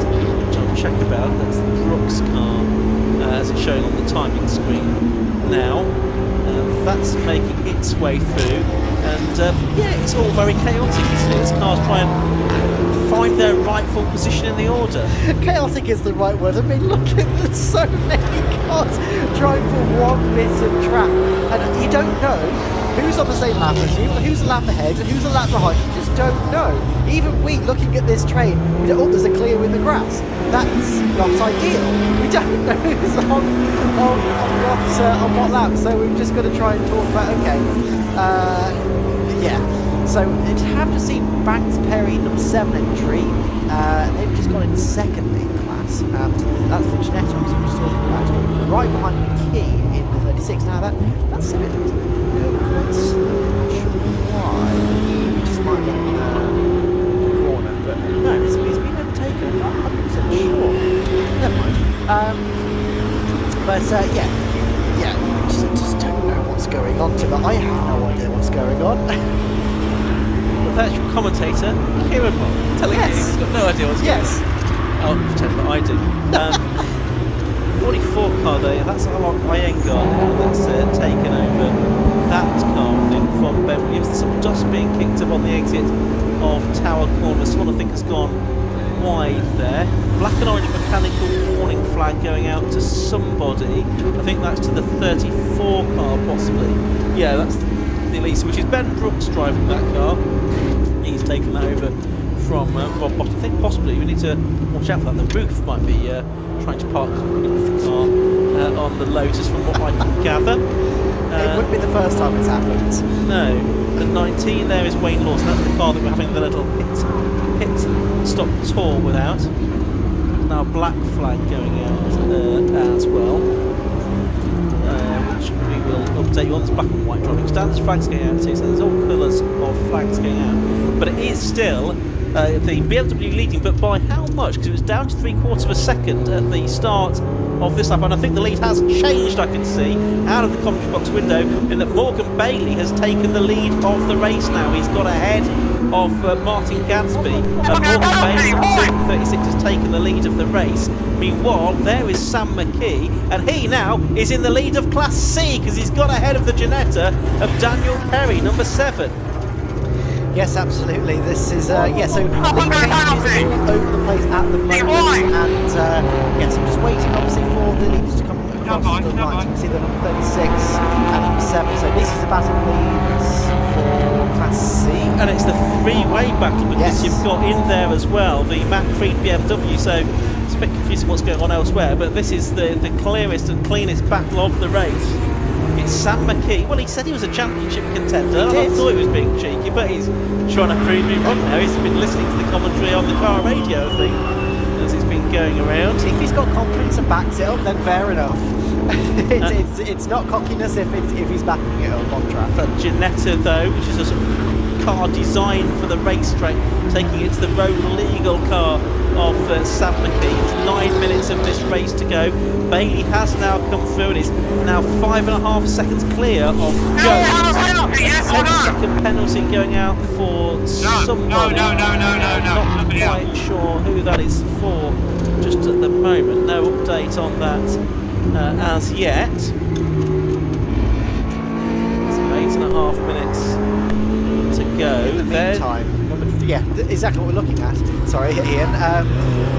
which I'll check about. That's the Brooks car as it's showing on the timing screen now. That's making its way through, and yeah, it's all very chaotic, isn't it, as cars try and find their rightful position in the order. Chaotic is the right word. I mean, look at there's so many cars trying for one bit of track, and you don't know who's on the same lap as you, who's a lap ahead, and who's a lap behind. You just don't know. Even we, looking at this train, we don't, oh, there's a clear in the grass. That's not ideal. We don't know who's on what lap, so we've just got to try and talk about, okay, yeah. So you'd have to see Banks Perry, number 7 entry. They've just gone in second in class. That's the Genettos we were talking about. Right behind McKee in the 36. Now that's a bit go quite slow. Why? Just might get the corner, but no, he's been overtaken. I'm not 100% sure. Never mind. But yeah, just don't know what's going on. But I have no idea what's going on. That's your commentator, Kieran Bob, telling you he's got no idea what's going on. I'll pretend that I do. 44 car there, that's a lot Iyengar now that's taken over that car, I think, from Ben Williams. There's some dust being kicked up on the exit of Tower Corner. This one I think has gone wide there. Black and orange mechanical warning flag going out to somebody. I think that's to the 34 car possibly. Yeah, that's the Elise, which is Ben Brooks driving that car. He's taken that over from Rob Bott. I think possibly we need to watch out for that. The roof might be trying to park the car on the Lotus from what I can gather. It wouldn't be the first time it's happened. No. The 19 there is Wayne Lawson. That's the car that we're having the little hit stop tour without. Now black flag going out as well, which we will update you on. There's black and white driving standards flags going out too, so there's all colours of flags going out. But it is still the BMW leading, but by how much? Because it was down to 3/4 of a second at the start of this lap, and I think the lead has changed, I can see, out of the commentary box window, in that Morgan Bailey has taken the lead of the race now. He's got ahead of Martin Gadsby, and Morgan Bailey at 36 has taken the lead of the race. Meanwhile, there is Sam McKee, and he now is in the lead of Class C, because he's got ahead of the Ginetta of Daniel Perry, number 7. Yes, absolutely. This is, so lead changes all over the place at the moment, and yes, I'm just waiting obviously for the leaders to come across the line. You can see the number 36 and number 7, so this is the battle leads for Class C. And it's the three-way battle, because you've got in there as well the Matt Creed BMW, so it's a bit confusing what's going on elsewhere, but this is the clearest and cleanest battle of the race. It's Sam McKee. Well, he said he was a championship contender. I thought he was being cheeky, but he's trying to prove me wrong now. He's been listening to the commentary on the car radio, I think, as it's been going around. If he's got confidence and backs it up, then fair enough. It's not cockiness if he's backing it up on track. That Ginetta, though, which is a sort of car designed for the racetrack, taking it to the road legal car of Sam McKee. It's 9 minutes of this race to go. Bailey has now come through and is now 5.5 seconds clear of Jones. 7-second penalty going out for somebody. No. Not quite sure who that is for just at the moment. No update on that as yet. So 8.5 minutes to go. In the meantime, yeah, exactly what we're looking at. Sorry, Ian.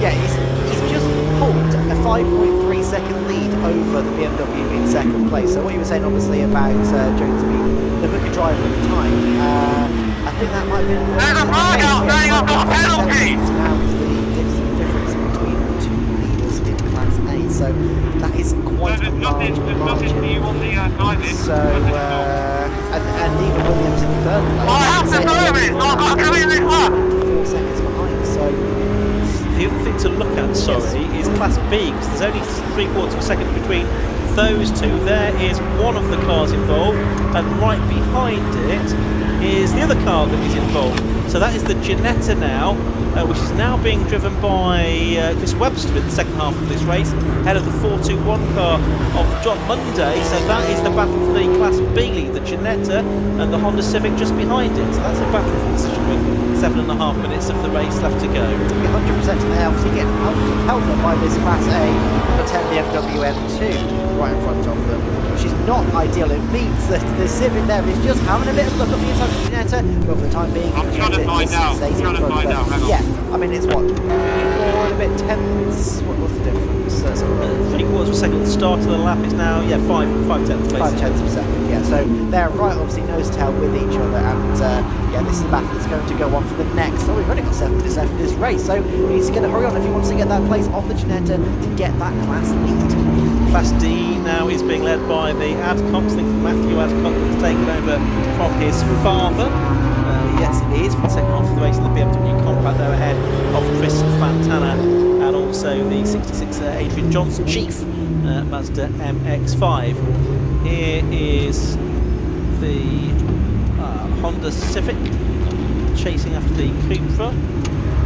Yeah, he's just pulled a 5.3 second lead over the BMW in second place. So what you were saying, obviously, about Jones being the quicker driver at the time, I think that might be. There's a flag out there, you've got a penalty! Now is the difference between the two leaders in Class A. So that is quite a large margin. So, and even Williams in third place. I have to move it! I've got to come in this lap! 4 seconds behind, so... The other thing to look at, is Class B, because there's only 3/4 of a second between those two. There is one of the cars involved, and right behind it is the other car that is involved. So that is the Ginetta now, which is now being driven by Chris Webster in the second half of this race, ahead of the 421 car of John Munday. So that is the battle for the Class B lead, the Ginetta and the Honda Civic just behind it. So that's a battle for position with 7.5 minutes of the race left to go. 100% in there, obviously getting held up by this Class A number 10 BMW M2 right in front of them, which is not ideal. It means that the Civic there is just having a bit of a look at the inside of the Ginetta, but for the time being, I'm trying to find out. Yeah, I mean, it's what? 4 and a bit tenths. What's the difference? 3/4 of a second at the start of the lap is now, 5/10 5 tenths of a second, yeah. So they're right, obviously, nose to tail with each other, and yeah, this is the battle that's going to go on for the next. Oh, we've only got 7 minutes left in this race, so he needs to get a hurry on if he wants to get that place off the Ginetta to get that class lead. Class D now is being led by the Adcocks. I think Matthew Adcock has taken over from his father. Yes, it is, for the second half of the race in the BMW Compact. They're ahead of Chris Fantana and also the 66 Adrian Johnson Chief Mazda MX-5. Here is the Honda Civic chasing after the Cupra,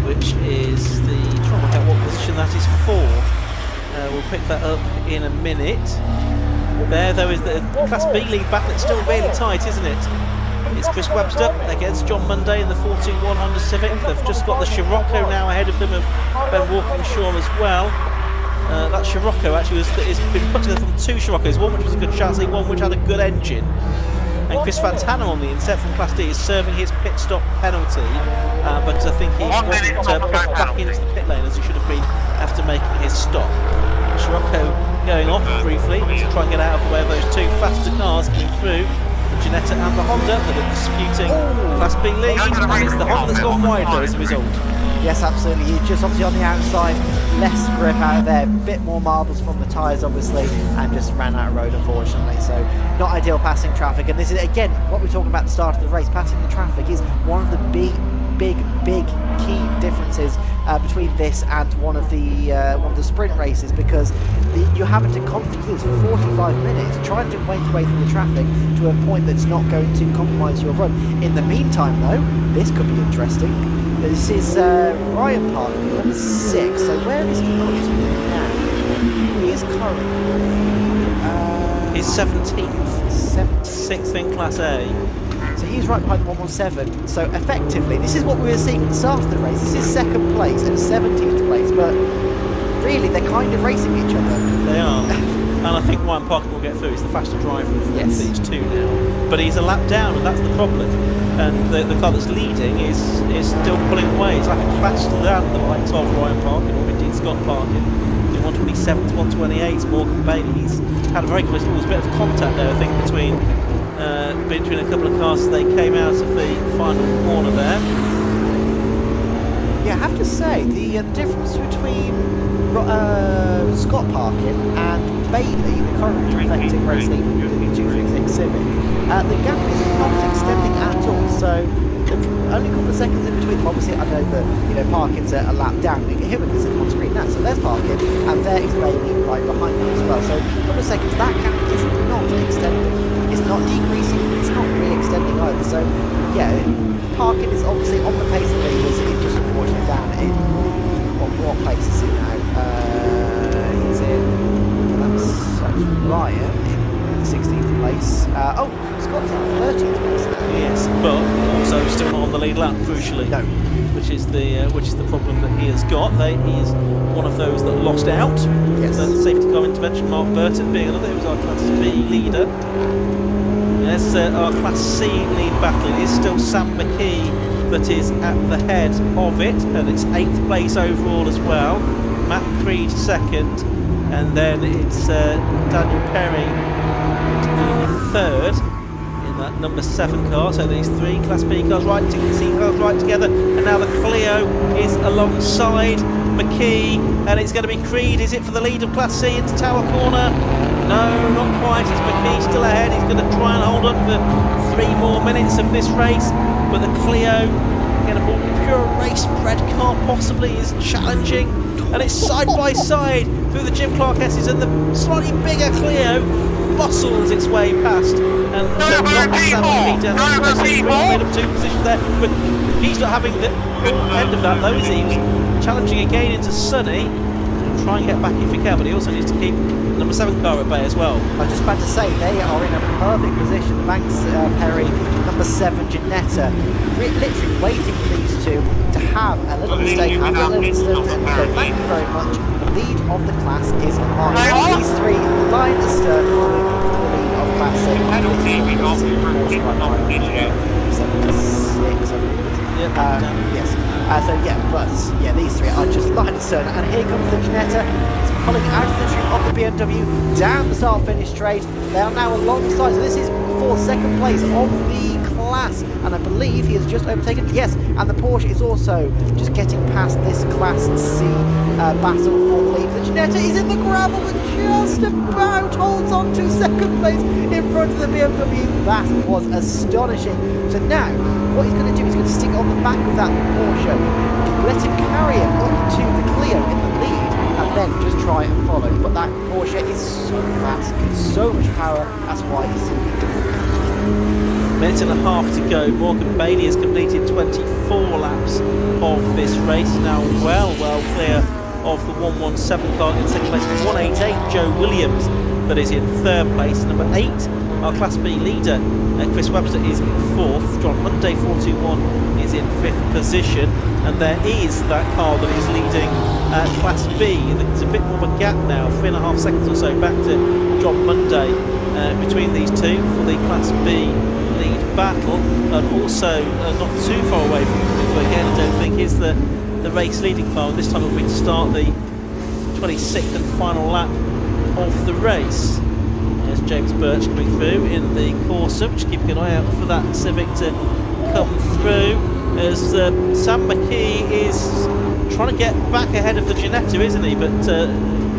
which is the, trying to work out what position that is for. We'll pick that up in a minute. There, though, is the Class B lead battle. It's still really tight, isn't it? It's Chris Webster against John Munday in the 421 Honda Civic. They've just got the Scirocco now ahead of them, of Ben Walkinshaw as well. That Scirocco actually has been put together from 2 Sciroccos, one which was a good chassis, one which had a good engine. And Chris Fantana on the inside from Class D is serving his pit stop penalty, but I think he wasn't pushed back into the pit lane as he should have been after making his stop. Scirocco going off briefly to try and get out of the way of those two faster cars coming through. The Ginetta and the Honda that are disputing Class B lead, and it's the Honda that's gone wide though as a result. Yes, absolutely. He's just obviously on the outside, less grip out of there, a bit more marbles from the tyres obviously, and just ran out of road unfortunately. So not ideal passing traffic, and this is again what we're talking about at the start of the race. Passing the traffic is one of the big key differences between this and one of the sprint races, because you're having to constantly lose 45 minutes trying to make your way through the traffic to a point that's not going to compromise your run. In the meantime though, this could be interesting. This is Ryan Park, number 6. So where is he up to now? He is currently He's 17th, 6th in Class A. So he's right behind the 117. So effectively, this is what we were seeing at the start of the race. This is 2nd place and 17th place, but really they're kind of racing each other. They are. And I think Ryan Parkin will get through. He's the faster driver of these two now. But he's a lap down, and that's the problem. And the car that's leading is still pulling away. It's like faster than the likes of Ryan Parkin, or indeed Scott Parkin. The 127 to 128, Morgan Bailey. He's had a very close, there was a bit of contact there, I think, between a couple of cars as they came out of the final corner there. Yeah, I have to say, the difference between Scott Parkin and Bailey, the current effective race leader in the 236 Civic, the gap is not extending at all. So only a couple of seconds in between them. Obviously, I know that Parkin's a lap down. We get him and see on screen now. So there's Parkin, and there is Bailey right behind him as well. So a couple of seconds. That gap is not extending. It's not decreasing. It's not really extending either. So yeah, Parkin is obviously on the pace of leaders. He's just unfortunately down in what place is he now? He's in. That's Ryan in 16th place. Scott's in 13th place now. Yes, but also still not on the lead lap, crucially. No. Which is the problem that he has got. He is one of those that lost out. Yes. The safety car intervention. Mark Burton being another. It was our Class B leader. Yes, our Class C lead battle. It is still Sam McKee that is at the head of it, and it's 8th place overall as well. Matt Creed 2nd, and then it's Daniel Perry 3rd. That number 7 car, so these 3 Class B cars right together, and now the Clio is alongside McKee, and it's going to be Creed. Is it for the lead of Class C into Tower Corner? No, not quite. It's McKee still ahead. He's going to try and hold on for 3 more minutes of this race, but the Clio, again, a more pure race bred car possibly, is challenging, and it's side by side through the Jim Clark S's, and the slightly bigger Clio bustles its way past, and made up 2 positions there, but he's not having the end of that though, is he? He's challenging again into Sunny, and try and get back if he can, but he also needs to keep the number 7 car at bay as well. I was just about to say, they are in a perfect position. Banks, Perry, number 7, Ginetta, literally waiting for these two to have a little mistake, have a little incident, and go, thank you very much. The lead of the class is mine. These 3 line the stern for the lead of Class C. Yes. So yeah, but yeah, these 3 are just line the stern, and here comes the Ginetta. It's pulling out of the street of the BMW down the start-finish straight. They are now alongside. So this is for 2nd place of the class, and I believe he has just overtaken. Yes, and the Porsche is also just getting past this Class C battle for the lead. The Ginetta is in the gravel and just about holds on to 2nd place in front of the BMW. That was astonishing. So now, what he's going to do is going to stick on the back of that Porsche, let him carry it up to the Clio in the lead, and then just try and follow. But that Porsche is so fast, so much power. That's why he's Minute and a half to go. Morgan Bailey has completed 24 laps of this race, now well clear of the 117 car in 2nd place. 188 Joe Williams that is in 3rd place. Number 8, our Class B leader, Chris Webster, is in 4th. John Monday 421 is in 5th position, and there is that car that is leading Class B. There's a bit more of a gap now, 3.5 seconds or so back to John Monday. between these two for the Class B lead battle, and also not too far away from who again I don't think is the race leading car. This time it will be to start the 26th and final lap of the race. There's James Birch coming through in the Corsa, just keeping an eye out for that Civic to come through, as Sam McKee is trying to get back ahead of the Ginetta, isn't he? But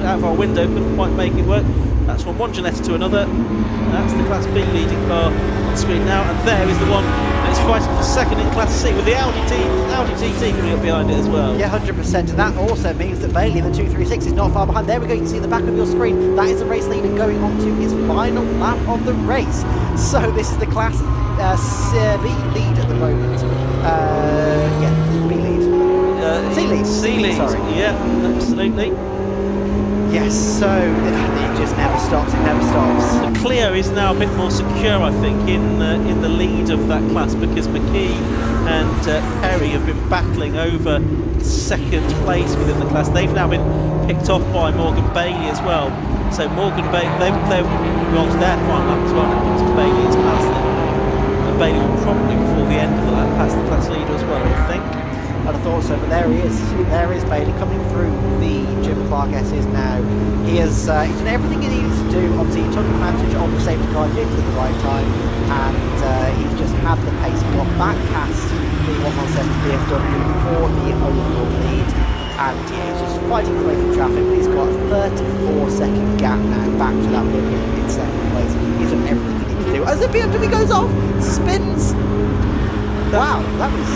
out of our window couldn't quite make it work. That's from one Ginetta to another. That's the Class B leading car on screen now, and there is the one that's fighting for second in Class C with the Audi TT coming up behind it as well. Yeah, 100%, and that also means that Bailey, the 236, is not far behind. There we go, you can see the back of your screen. That is the race leader going on to his final lap of the race. So this is the Class B lead at the moment. B lead. C lead. Sorry. Yeah, absolutely. Yes, so it just never stops, it never stops. The Clio is now a bit more secure, I think, in the lead of that class, because McKee and Perry have been battling over second place within the class. They've now been picked off by Morgan Bailey as well. So Morgan Bailey, they were on to their final lap as well, and Bailey has passed them. And Bailey will probably, before the end of the lap, pass the class leader as well, I think. I'd have thought so, but there he is. There is Bailey coming through the Jim Clark S's now. He's done everything he needs to do. Obviously, he took advantage of the safety car, did it at the right time, and he's just had the pace. He got back past the 117 BMW for the overall lead, and he's just fighting away from traffic, but he's got a 34-second gap now back to that BMW in second place. He's done everything he needs to do. As the BMW goes off, spins. Wow, that was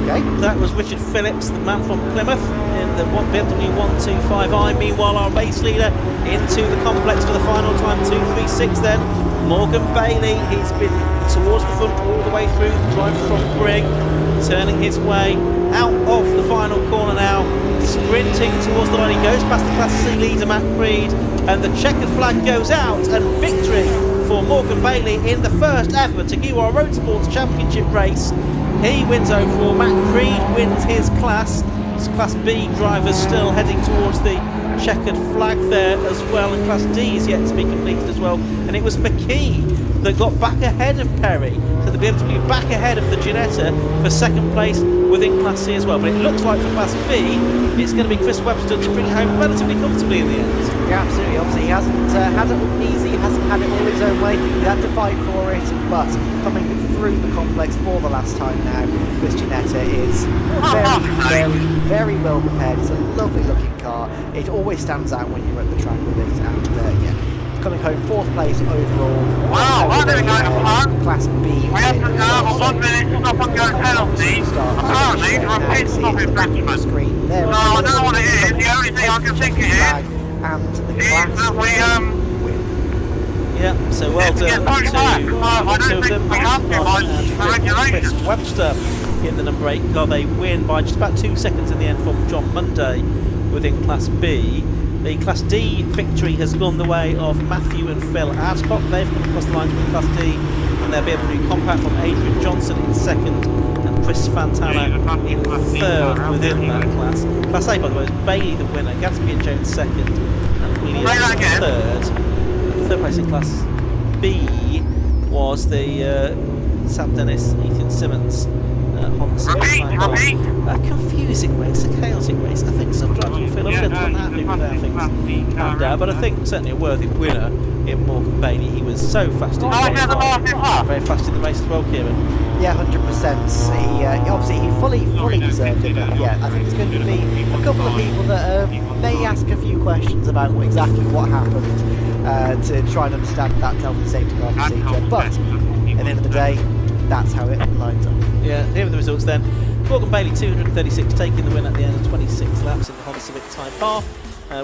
okay. That was Richard Phillips, the man from Plymouth, in the BMW 125i. Meanwhile, our race leader into the complex for the final time, 236 then. Morgan Bailey, he's been towards the front all the way through, driver from Brigg, turning his way out of the final corner now, sprinting towards the line. He goes past the Class C leader, Matt Creed, and the checkered flag goes out, and victory for Morgan Bailey in the first ever Jaguar Roadsports Championship race. He wins overall. Matt Creed wins his class. His Class B drivers still heading towards the checkered flag there as well, and Class D is yet to be completed as well. And it was McKee that got back ahead of Perry, so the BMW back ahead of the Ginetta for second place within Class C as well. But it looks like for Class B, it's going to be Chris Webster to bring it home relatively comfortably in the end. Yeah, absolutely. Obviously, he hasn't had it easy, he hasn't had it all his own way. He had to fight for it, but coming through the complex for the last time now, this Ginetta is very well prepared. It's a lovely looking car. It always stands out when you're at the track with it, and coming home fourth place overall. Wow, I didn't go to plan. Class B. We have to have a 1 minute stop and go penalty. Apparently, for a pit stop infringement. Screen. No, I don't know what it is. The only thing I can think it is and the is that we Yeah, so well done I don't to think we have to by Chris regulation. Webster in the number 8 car. They win by just about 2 seconds in the end from John Monday within Class B. The Class D victory has gone the way of Matthew and Phil Adcock. They've come across the line to win Class D, and they'll be able to do compact from Adrian Johnson in second and Chris Fantana in third within that class. Class A, by the way, is Bailey the winner, Gatsby and Jones second, and Williams third. Third place in Class B was the Sam Dennis, Ethan Simmons Honda Civic. A confusing race, a chaotic race. I think some drivers will feel a little unhappy with how things panned out, but I think certainly a worthy winner in Morgan Bailey. He was so fast in the race, very fast in the race as well, Kieran. Yeah, 100%. Obviously, he fully deserved it. But yeah, I think there's going to be a couple of people that may ask a few questions about exactly what happened to try and understand that health and safety car procedure. But at the end of the day, that's how it lines up. Yeah, here are the results then. Morgan Bailey 236, taking the win at the end of 26 laps in the Honda Civic Type R.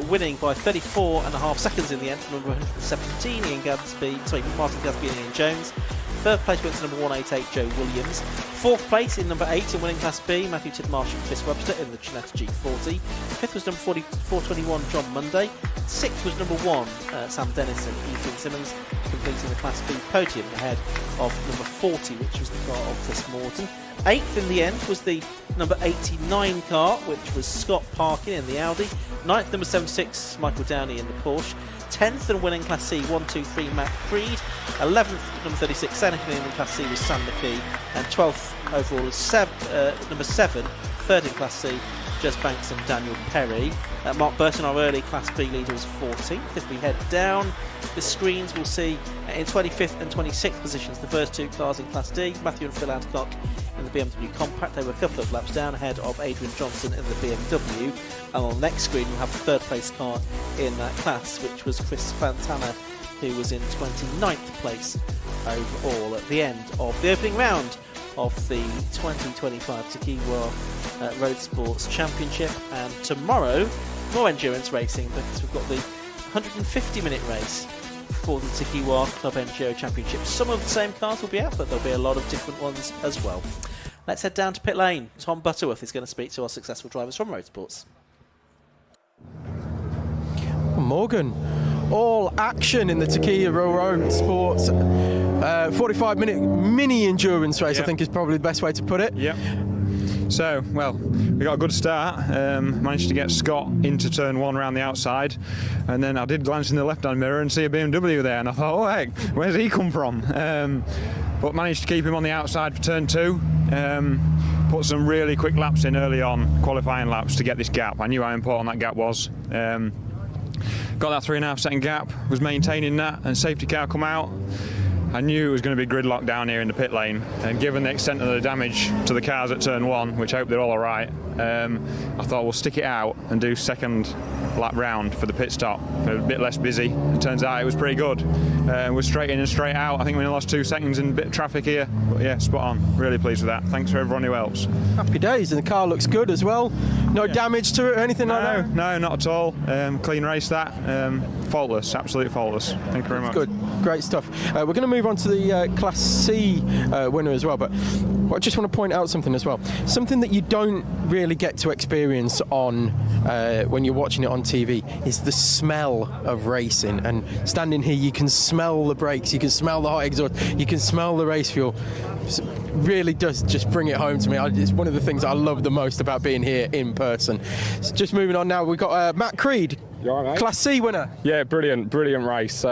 Winning by 34.5 seconds in the end to number 117, Martin Gatsby and Ian Jones. Third place went to number 188, Joe Williams. Fourth place in number 8 in winning Class B, Matthew Tidmarsh and Chris Webster in the Ginetta G40. Fifth was number 421, John Monday. Sixth was number 1, Sam Dennis and Ethan Simmons, completing the Class B podium ahead of number 40, which was the car of Chris Morton. Eighth in the end was the number 89 car, which was Scott Parkin in the Audi. Ninth, number 76, Michael Downey in the Porsche. 10th and winning Class C 1-2-3 Matt Creed. 11th, number 36, second in Class C was Sam McKee, and 12th overall is number 7, third in Class C, Jez Banks and Daniel Perry. Mark Burton, our early Class B leader, was 14th. If we head down the screens, we'll see in 25th and 26th positions the first 2 cars in Class D, Matthew and Phil Adcock in the BMW Compact. They were a couple of laps down ahead of Adrian Johnson in the BMW. And on the next screen, we'll have the third place car in that class, which was Chris Fantana, who was in 29th place overall at the end of the opening round of the 2025 Takiwa Roadsports Championship. And tomorrow, more endurance racing, because we've got the 150-minute race for the Takiwa Club Enduro Championship. Some of the same cars will be out, but there'll be a lot of different ones as well. Let's head down to pit lane. Tom Butterworth is going to speak to our successful drivers from Roadsports. Morgan, all action in the Takiwa Roadsports 45-minute mini endurance race, I think is probably the best way to put it. Yep. So, well, we got a good start. Managed to get Scott into turn 1 around the outside, and then I did glance in the left-hand mirror and see a BMW there, and I thought, oh heck, where's he come from? But managed to keep him on the outside for turn 2. Put some really quick laps in early on, qualifying laps, to get this gap. I knew how important that gap was. Got that 3.5 second gap, was maintaining that, and safety car come out. I knew it was going to be gridlock down here in the pit lane, and given the extent of the damage to the cars at turn 1, which I hope they're all alright, I thought we'll stick it out and do second lap round for the pit stop, for a bit less busy. It turns out it was pretty good. We're straight in and straight out. I think we only lost 2 seconds in a bit of traffic here, but yeah, spot on. Really pleased with that. Thanks for everyone who helps. Happy days, and the car looks good as well. No damage to it or anything like that? No, not at all. Clean race that. Faultless, absolutely faultless. Thank you very much. Good, great stuff. We're going to move on to the Class C winner as well, but I just want to point out something as well. Something that you don't really get to experience on when you're watching it on TV is the smell of racing. And standing here, you can smell the brakes, you can smell the hot exhaust, you can smell the race fuel. It really does just bring it home to me. It's one of the things I love the most about being here in person. So just moving on now, we've got Matt Creed. You all right, mate? Class C winner. Yeah, brilliant race.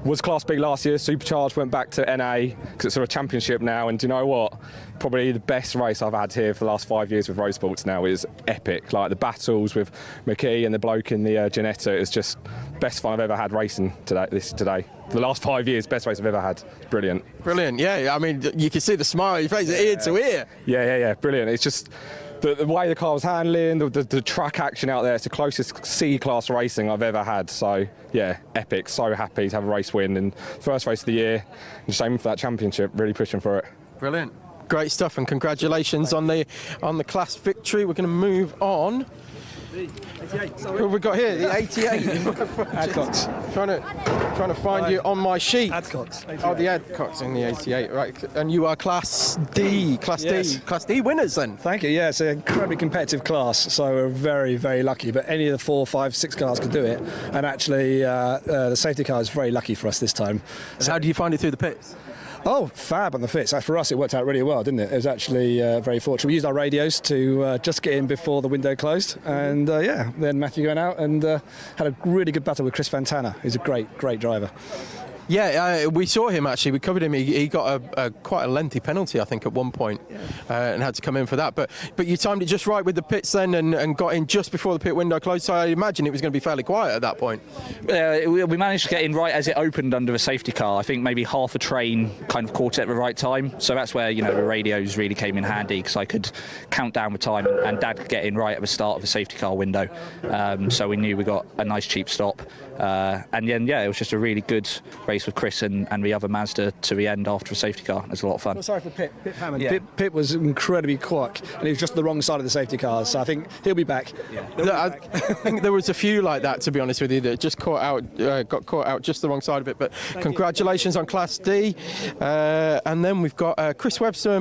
Was Class B last year, supercharged, went back to NA because it's sort of championship now, and do you know what? Probably the best race I've had here for the last 5 years with Roadsports now is epic. Like the battles with McKee and the bloke in the Ginetta is just best fun I've ever had racing today. For the last 5 years, best race I've ever had. Brilliant. Brilliant, yeah. I mean, you can see the smile on your face, ear to ear. Yeah, brilliant. It's just the way the car was handling, the track action out there, it's the closest C-class racing I've ever had. So, yeah, epic. So happy to have a race win and first race of the year. And just aiming for that championship, really pushing for it. Brilliant. Great stuff, and congratulations on the class victory. We're going to move on. What have we got here? The 88. Adcocks. Trying to find you on my sheet. Adcocks. Oh, the Adcocks in the 88, right? And you are Class D. Class D winners then. Thank you. Yeah, it's an incredibly competitive class, so we're very, very lucky. But any of the 4, 5, 6 cars could do it, and actually the safety car is very lucky for us this time. So how do you find it through the pits? Oh, fab on the fits. For us, it worked out really well, didn't it? It was actually very fortunate. We used our radios to just get in before the window closed. And, then Matthew went out and had a really good battle with Chris Fantana, who's a great driver. Yeah, we saw him actually. We covered him. He got a quite a lengthy penalty, I think, at one point, and had to come in for that. But you timed it just right with the pits then, and got in just before the pit window closed. So I imagine it was going to be fairly quiet at that point. We managed to get in right as it opened under a safety car. I think maybe half a train kind of caught it at the right time. So that's where the radios really came in handy, because I could count down with time, and Dad could get in right at the start of the safety car window. So we knew we got a nice cheap stop. And then it was just a really good race with Chris and the other Mazda to the end after a safety car. It was a lot of fun. Well, sorry for Pip Hammond. Yeah. Pip was incredibly quick, and he was just the wrong side of the safety cars. So I think he'll be back. Yeah. I think there was a few like that, to be honest with you, that just got caught out just the wrong side of it. But congratulations on Class D. And then we've got Chris Webster